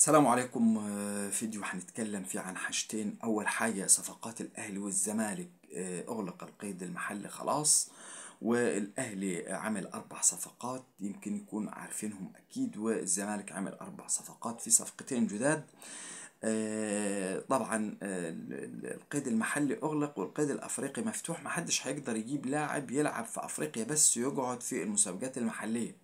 السلام عليكم. فيديو هنتكلم فيه عن حاجتين. أول حاجة صفقات الأهلي والزمالك. أغلق القيد المحلي خلاص، والأهلي عمل 4 صفقات يمكن يكون عارفينهم أكيد، والزمالك عمل 4 صفقات في صفقتين جداد. طبعا القيد المحلي أغلق والقيد الأفريقي مفتوح، محدش هيقدر يجيب لاعب يلعب في أفريقيا بس يقعد في المسابقات المحلية.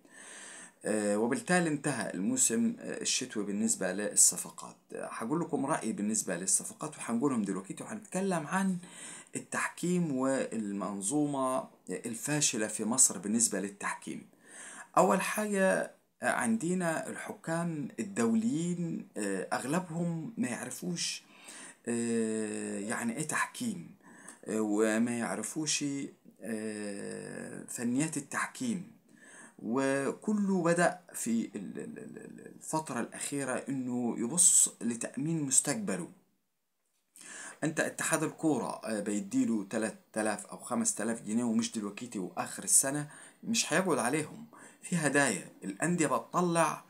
وبالتالي انتهى الموسم الشتوي بالنسبة للصفقات. هقول لكم رأيي بالنسبة للصفقات وهنقولهم دلوقتي، وهنتكلم عن التحكيم والمنظومة الفاشلة في مصر بالنسبة للتحكيم. أول حاجة، عندنا الحكام الدوليين أغلبهم ما يعرفوش يعني إيه تحكيم، وما يعرفوش فنيات التحكيم. وكله بدأ في الفترة الأخيرة إنه يبص لتأمين مستقبله. أنت اتحاد الكورة بيديله 3000 أو 5000 جنيه، ومش دلوقتي وآخر السنة مش هيقعد عليهم. في هدايا الأندية بتطلع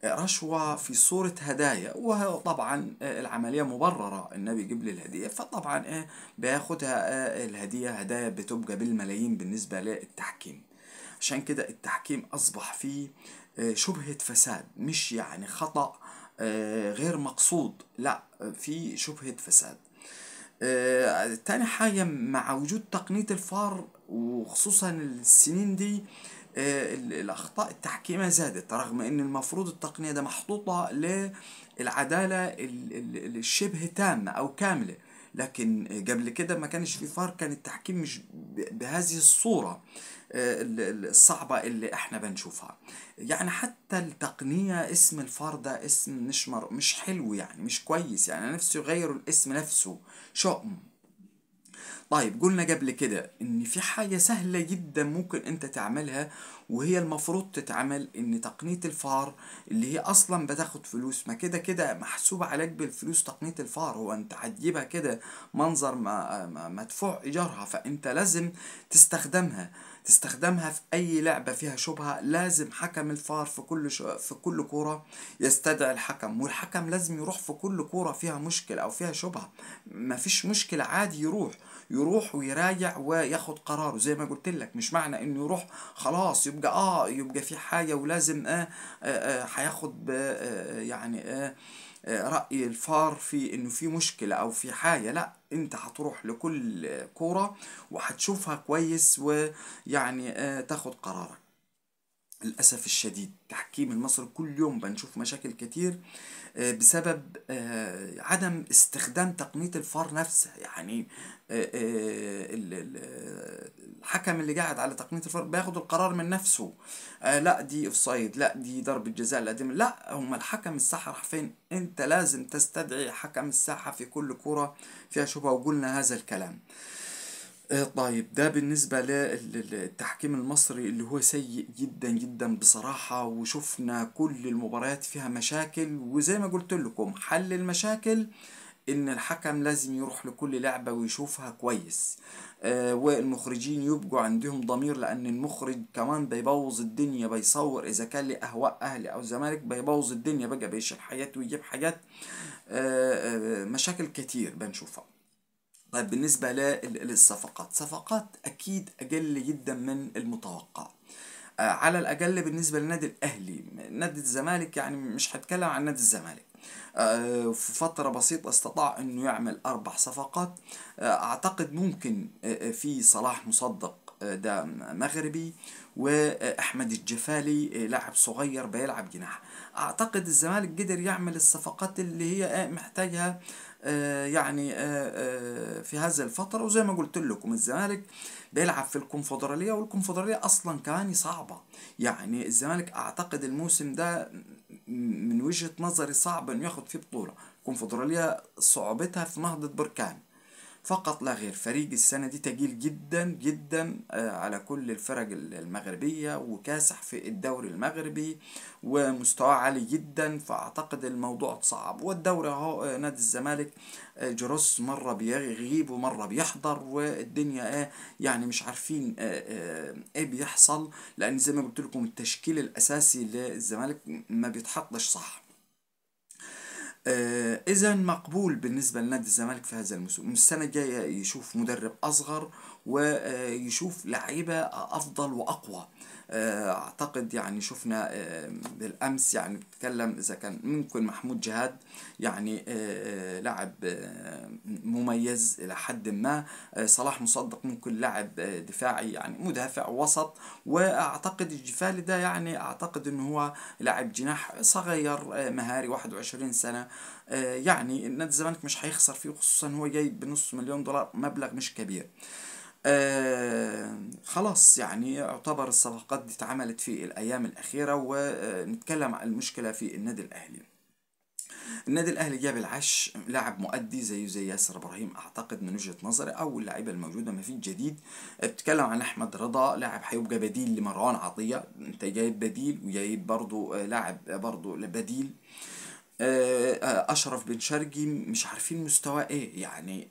رشوة في صورة هدايا، وطبعا العملية مبررة، النبي يجيب لي الهدية، فطبعا بياخدها. الهدية هدايا بتبقى بالملايين بالنسبة للتحكيم. عشان كده التحكيم أصبح فيه شبهة فساد، مش يعني خطأ غير مقصود، لا، في شبهة فساد. تاني حاجة، مع وجود تقنية الفار وخصوصا السنين دي، الأخطاء التحكيمية زادت، رغم إن المفروض التقنية ده محطوطة للعدالة الشبه تامة أو كاملة. لكن قبل كده ما كانش في فار، كان التحكيم مش بهذه الصورة الصعبة اللي احنا بنشوفها. يعني حتى التقنية، اسم الفار ده اسم مش حلو، يعني مش كويس، يعني نفسه يغيروا الاسم نفسه شؤم. طيب، قلنا قبل كده ان في حاجة سهلة جدا ممكن انت تعملها، وهي المفروض تتعمل، ان تقنية الفار اللي هي اصلا بتاخد فلوس، ما كده كده محسوبة عليك بالفلوس. تقنية الفار هو انت هتجيبها كده منظر مدفوع ايجارها، فانت لازم تستخدمها. تستخدمها في اي لعبة فيها شبهة، لازم حكم الفار في في كل كورة يستدعي الحكم، والحكم لازم يروح في كل كورة فيها مشكلة او فيها شبهة. مفيش مشكلة، عادي يروح ويراجع وياخد قراره. زي ما قلت لك، مش معنى انه يروح خلاص يبقى في حاجة ولازم هياخد يعني رأي الفار في انه في مشكلة او في حاجة. لا، انت هتروح لكل كورة وهتشوفها كويس، ويعني تاخد قرارك. للأسف الشديد التحكيم المصري كل يوم بنشوف مشاكل كتير بسبب عدم استخدام تقنية الفار نفسها. يعني الحكم اللي قاعد على تقنية الفار بياخد القرار من نفسه. لا دي اوفسايد، لا دي ضربة جزاء، لا هم الحكم الصح راح فين؟ انت لازم تستدعي حكم الساحة في كل كرة فيها شبهة، وقلنا هذا الكلام. طيب، ده بالنسبة للتحكيم المصري اللي هو سيء جدا جدا بصراحة، وشفنا كل المباريات فيها مشاكل. وزي ما قلت لكم، حل المشاكل ان الحكم لازم يروح لكل لعبة ويشوفها كويس. والمخرجين يبقوا عندهم ضمير، لان المخرج كمان بيبوظ الدنيا، بيصور اذا كان لأهواء اهلي او زمالك، بيبوظ الدنيا بقى، بيشيل حاجات ويجيب حاجات. مشاكل كتير بنشوفها. طيب، بالنسبة للصفقات، صفقات أكيد أقل جدا من المتوقع. على الأقل بالنسبة للنادي الأهلي. نادي الزمالك يعني مش هتكلم عن نادي الزمالك. في فترة بسيطة استطاع أنه يعمل 4 صفقات. أعتقد ممكن في صلاح مصدق، ده مغربي، وأحمد الجفالي لاعب صغير بيلعب جناح. أعتقد الزمالك قدر يعمل الصفقات اللي هي محتاجها يعني في هذه الفترة. وزي ما قلت لكم، الزمالك بيلعب في الكونفدرالية، والكونفدرالية أصلا كمان صعبة. يعني الزمالك أعتقد الموسم ده من وجهة نظري صعب إنه ياخد فيه بطولة. الكونفدرالية صعوبتها في نهضة بركان فقط لا غير. فريق السنة دي تقيل جدا جدا على كل الفرق المغربية، وكاسح في الدوري المغربي، ومستواه عالي جدا. فأعتقد الموضوع صعب. والدوري اهو، نادي الزمالك جروس مرة بيغيب ومرة بيحضر، والدنيا يعني مش عارفين ايه بيحصل، لأن زي ما قلت لكم التشكيل الأساسي للزمالك ما بيتحطش صح. إذا مقبول بالنسبة لنادي الزمالك في هذا الموسم. من السنة الجاية يشوف مدرب أصغر ويشوف لعيبة أفضل وأقوى. أعتقد يعني شفنا بالأمس، يعني بتكلم إذا كان ممكن محمود جهاد يعني لاعب مميز إلى حد ما. صلاح مصدق ممكن لاعب دفاعي يعني مدافع وسط. وأعتقد الجفالي ده يعني أعتقد إنه هو لاعب جناح صغير مهاري 21 سنة. يعني نادي الزمالك مش هيخسر فيه، خصوصا هو جاي بنص مليون دولار، مبلغ مش كبير. خلاص يعني يعتبر الصفقات دي اتعملت في الأيام الأخيرة. ونتكلم عن المشكلة في النادي الأهلي. النادي الأهلي جاب العش لاعب مؤدي زيه زي ياسر إبراهيم، أعتقد من وجهة نظري، أو اللعيبة الموجودة ما فيش جديد. بتتكلم عن أحمد رضا، لاعب هيبقى بديل لمروان عطية. أنت جايب بديل وجايب برضو لاعب برضو بديل. اشرف بن شرقي مش عارفين مستواه ايه يعني.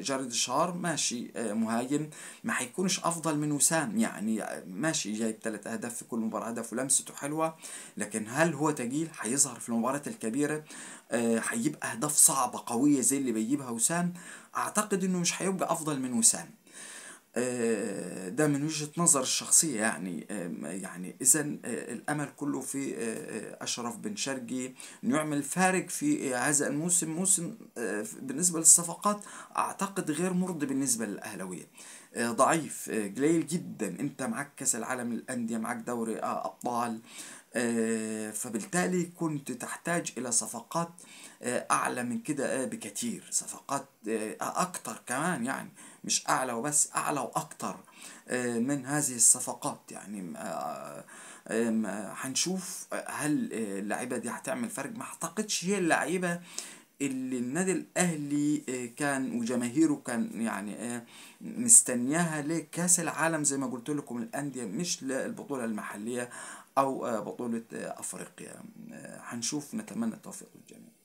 جارد شار ماشي مهاجم، ما حيكونش افضل من وسام يعني. ماشي جايب 3 اهداف في كل مباراة، هدف ولمسته حلوة، لكن هل هو تقيل حيظهر في المباراة الكبيرة؟ هيجيب اهداف صعبة قوية زي اللي بيجيبها وسام؟ اعتقد انه مش هيبقى افضل من وسام. ده من وجهة نظر الشخصية يعني. يعني إذا الأمل كله في أشرف بن شرقي إنه يعمل فارق في هذا الموسم. موسم بالنسبة للصفقات أعتقد غير مرضي بالنسبة للأهلاوية. ضعيف، قليل جدا. أنت معك كأس العالم للأندية، معك دوري أبطال. فبالتالي كنت تحتاج إلى صفقات أعلى من كده بكتير، صفقات أكتر كمان يعني. مش أعلى وبس، أعلى وأكتر من هذه الصفقات يعني. هنشوف هل اللعيبة دي هتعمل فرق. ما أعتقدش هي اللعيبة اللي النادي الأهلي كان وجماهيره كان يعني مستنياها لكأس العالم زي ما قلت لكم الأندية، مش للبطولة المحلية أو بطولة أفريقيا. هنشوف، نتمنى التوفيق للجميع.